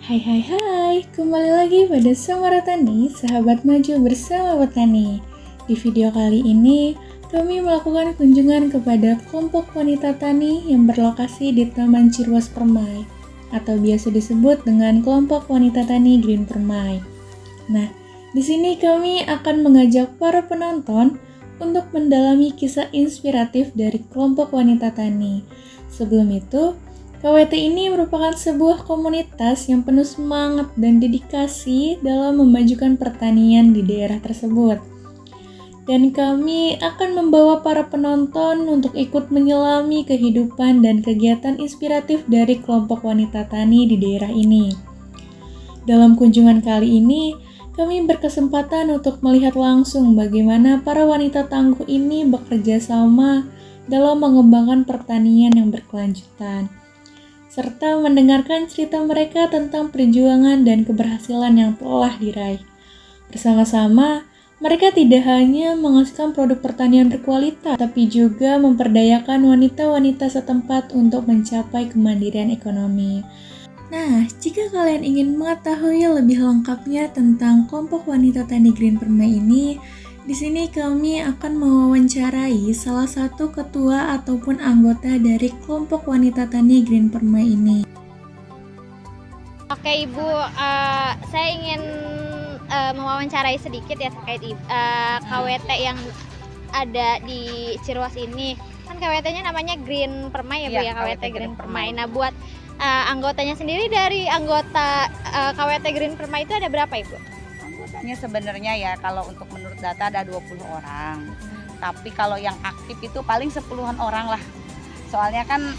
Hai hai hai, kembali lagi pada Samara Tani, sahabat maju bersama petani. Di video kali ini, kami melakukan kunjungan kepada kelompok wanita tani yang berlokasi di Taman Cirwas Permai, atau biasa disebut dengan kelompok wanita tani Green Permai. Nah, di sini kami akan mengajak para penonton untuk mendalami kisah inspiratif dari kelompok wanita tani. Sebelum itu, KWT ini merupakan sebuah komunitas yang penuh semangat dan dedikasi dalam memajukan pertanian di daerah tersebut. Dan kami akan membawa para penonton untuk ikut menyelami kehidupan dan kegiatan inspiratif dari kelompok wanita tani di daerah ini. Dalam kunjungan kali ini, kami berkesempatan untuk melihat langsung bagaimana para wanita tangguh ini bekerja sama dalam mengembangkan pertanian yang berkelanjutan, serta mendengarkan cerita mereka tentang perjuangan dan keberhasilan yang telah diraih. Bersama-sama, mereka tidak hanya menghasilkan produk pertanian berkualitas, tapi juga memperdayakan wanita-wanita setempat untuk mencapai kemandirian ekonomi. Nah, jika kalian ingin mengetahui lebih lengkapnya tentang kelompok wanita tani Green Permai ini, di sini kami akan mewawancarai salah satu ketua ataupun anggota dari kelompok wanita tani Green Permai ini. Oke Ibu, saya ingin mewawancarai sedikit ya terkait KWT yang ada di Cirwas ini. Kan KWT-nya namanya Green Permai ya Bu ya, KWT Green Permai. Nah buat anggotanya sendiri dari anggota KWT Green Permai itu ada berapa Ibu? Sebenarnya ya kalau untuk menurut data ada 20 orang. Tapi kalau yang aktif itu paling 10-an orang lah. Soalnya kan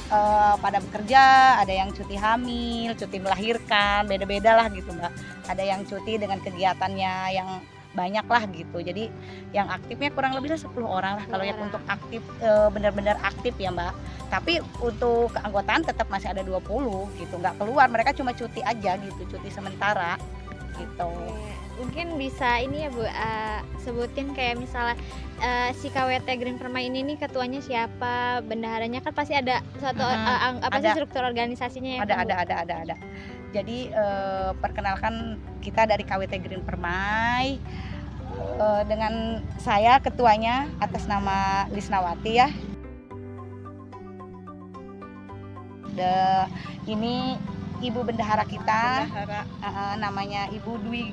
pada bekerja, ada yang cuti hamil, cuti melahirkan, beda-beda lah gitu Mbak. Ada yang cuti dengan kegiatannya yang banyak lah gitu. Jadi yang aktifnya kurang lebih 10 orang lah kalau yang untuk aktif benar-benar aktif ya Mbak. Tapi untuk keanggotaan tetap masih ada 20 gitu. Nggak keluar, mereka cuma cuti aja gitu, cuti sementara gitu. Mungkin bisa ini ya Bu, sebutin kayak misalnya si KWT Green Permai ini nih ketuanya siapa, bendaharanya kan pasti ada suatu struktur organisasinya ya? Ada. Jadi perkenalkan kita dari KWT Green Permai dengan saya ketuanya atas nama Lisnawati ya. Ini Ibu bendahara kita, namanya Ibu Dwi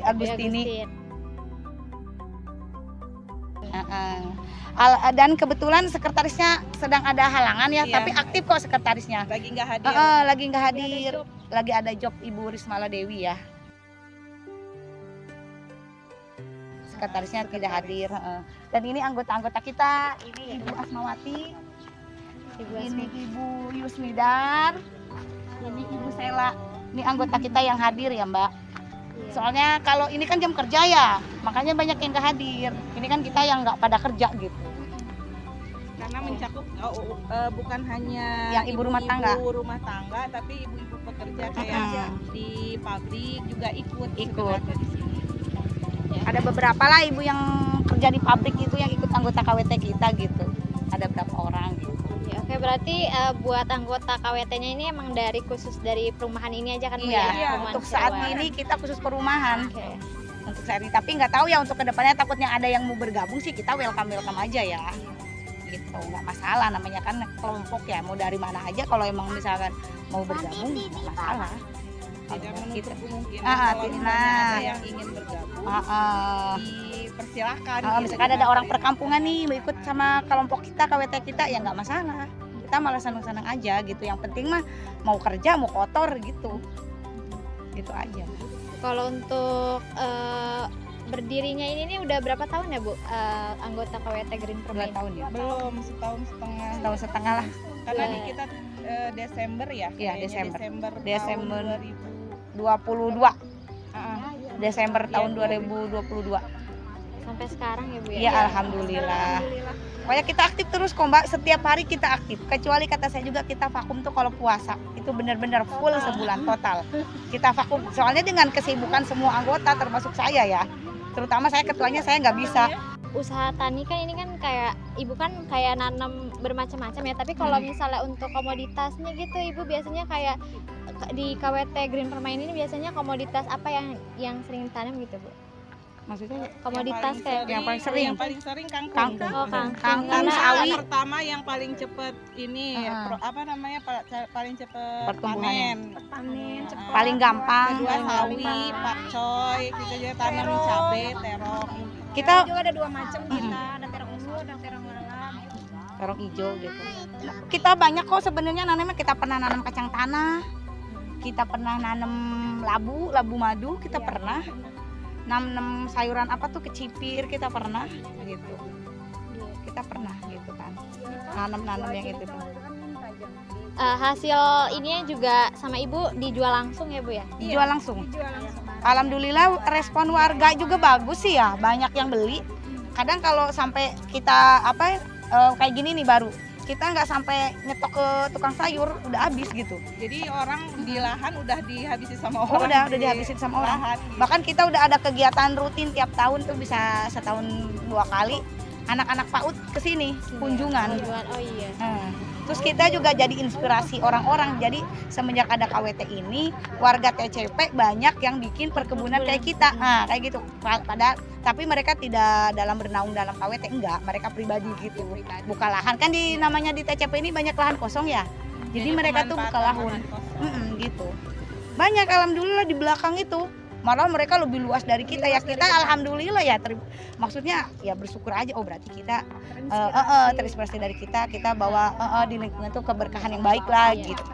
Agustini. Dan kebetulan sekretarisnya sedang ada halangan ya, tapi aktif kok sekretarisnya. Lagi nggak hadir. Lagi ada job Ibu Rismala Dewi ya. Sekretarisnya tidak hadir. Dan ini anggota-anggota kita, ini Ibu Asmawati. Ini Ibu Yusmidar, ini Ibu Sela, ini anggota kita yang hadir ya Mbak. Soalnya kalau ini kan jam kerja ya, makanya banyak yang nggak hadir. Ini kan kita yang nggak pada kerja gitu. Karena mencakup bukan hanya yang ibu rumah tangga, tapi ibu-ibu pekerja kayak di pabrik juga ikut. Di sini. Ya. Ada beberapa lah ibu yang kerja di pabrik itu yang ikut anggota KWT kita gitu. Ada berapa orang gitu. Oke, berarti buat anggota KWT-nya ini emang khusus dari perumahan ini aja kan Bu ya? Iya, untuk saat ini kita khusus perumahan. Okay. Untuk saat ini, tapi nggak tahu ya untuk kedepannya, takutnya ada yang mau bergabung sih kita welcome aja ya. Gitu, nggak masalah, namanya kan kelompok ya, mau dari mana aja kalau emang misalkan mau bergabung nggak masalah. Tidak menutup kemungkinan kalau ada yang ingin bergabung, dipersilahkan. Misalkan ada orang perkampungan nih mau ikut sama kelompok kita, KWT kita, ya nggak masalah. Kita malah senang-senang aja gitu. Yang penting mah mau kerja, mau kotor gitu. Gitu aja. Kalau untuk berdirinya ini udah berapa tahun ya Bu, anggota KWT Green Permai? 2 tahun ya? Belum, setahun setengah. Setahun setengah lah. Karena ini kita Desember ya? Iya, Desember Desember 2022. Desember tahun 2022. Sampai sekarang ya Bu ya? Iya, alhamdulillah. Pokoknya kita aktif terus kok Mbak, setiap hari kita aktif. Kecuali kata saya juga kita vakum tuh kalau puasa. Itu benar-benar full sebulan total. Kita vakum, soalnya dengan kesibukan semua anggota termasuk saya ya. Terutama saya ketuanya, saya nggak bisa. Usaha tani kan ini kan kayak Ibu kan kayak nanam bermacam-macam ya, tapi kalau misalnya untuk komoditasnya gitu Ibu biasanya kayak di KWT Green Permain ini biasanya komoditas apa yang sering ditanam gitu, Bu? Maksudnya Komoditas kayak yang paling sering. Yang paling sering kangkung. Kangkung. Oh, kangkung. Kangkung, Karena sawi. Pertama yang paling cepet ini paling cepet Pertumbuhannya. panen. Paling gampang. Kedua sawi, pakcoy, kita juga tanam cabai, terong. Kita juga ada 2 macam kita, ada terong ungu, ada terong malam. terong hijau gitu. Kita banyak kok sebenarnya nanamnya. Kita pernah nanam kacang tanah. Kita pernah nanam labu madu, kita pernah. Nanam sayuran apa tuh kecipir, kita pernah gitu. Kita pernah gitu kan. Nanam yang itu tuh. Hasil ini juga sama Ibu dijual langsung ya, Bu ya? Dijual langsung. Alhamdulillah respon warga juga bagus sih ya, banyak yang beli. Kadang kalau sampai kita kayak gini nih baru, kita nggak sampai nyetok ke tukang sayur udah habis gitu. Jadi orang di lahan udah dihabisi sama Oh, orang. udah dihabisin sama orang. Lahan, gitu. Bahkan kita udah ada kegiatan rutin tiap tahun tuh bisa setahun 2 kali. Anak-anak PAUD kesini kunjungan. Oh iya. Terus kita juga jadi inspirasi orang-orang. Jadi semenjak ada KWT ini, warga TCP banyak yang bikin perkebunan kayak kita. Nah, kayak gitu. Tapi mereka tidak dalam bernaung dalam KWT, enggak. Mereka pribadi gitu. Buka lahan. Kan namanya di TCP ini banyak lahan kosong ya. Jadi mereka tuh buka lahan. Gitu. Banyak alhamdulillah di belakang itu. Malah mereka lebih luas dari kita ya. Kita alhamdulillah ya. Maksudnya ya bersyukur aja. Oh berarti kita terinspirasi dari kita bawa di lingkungan tuh keberkahan yang baik lah gitu.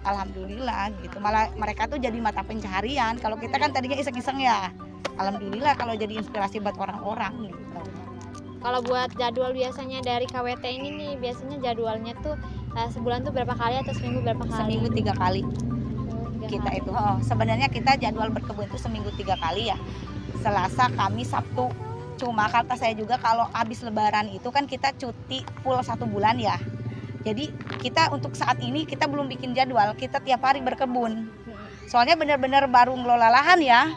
Alhamdulillah gitu. Malah mereka tuh jadi mata pencaharian. Kalau kita kan tadinya iseng-iseng ya. Alhamdulillah kalau jadi inspirasi buat orang-orang gitu. Kalau buat jadwal biasanya dari KWT ini nih, biasanya jadwalnya tuh sebulan tuh berapa kali atau seminggu berapa kali? Seminggu 3 kali. Kita itu sebenarnya kita jadwal berkebun itu seminggu 3 kali ya. Selasa, Kamis, Sabtu. Cuma kata saya juga kalau habis lebaran itu kan kita cuti full 1 bulan ya. Jadi kita untuk saat ini kita belum bikin jadwal, kita tiap hari berkebun. Soalnya benar-benar baru ngelola lahan ya.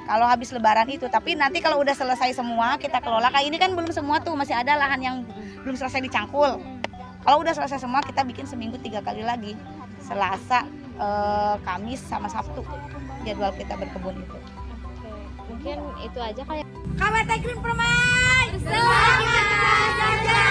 Kalau habis lebaran itu, tapi nanti kalau udah selesai semua kita kelola. Kayak ini kan belum semua tuh, masih ada lahan yang belum selesai dicangkul. Kalau udah selesai semua kita bikin seminggu 3 kali lagi. Selasa, Kamis sama Sabtu jadwal kita berkebun itu. Mungkin itu aja kali. KWT Green Permain. Selamat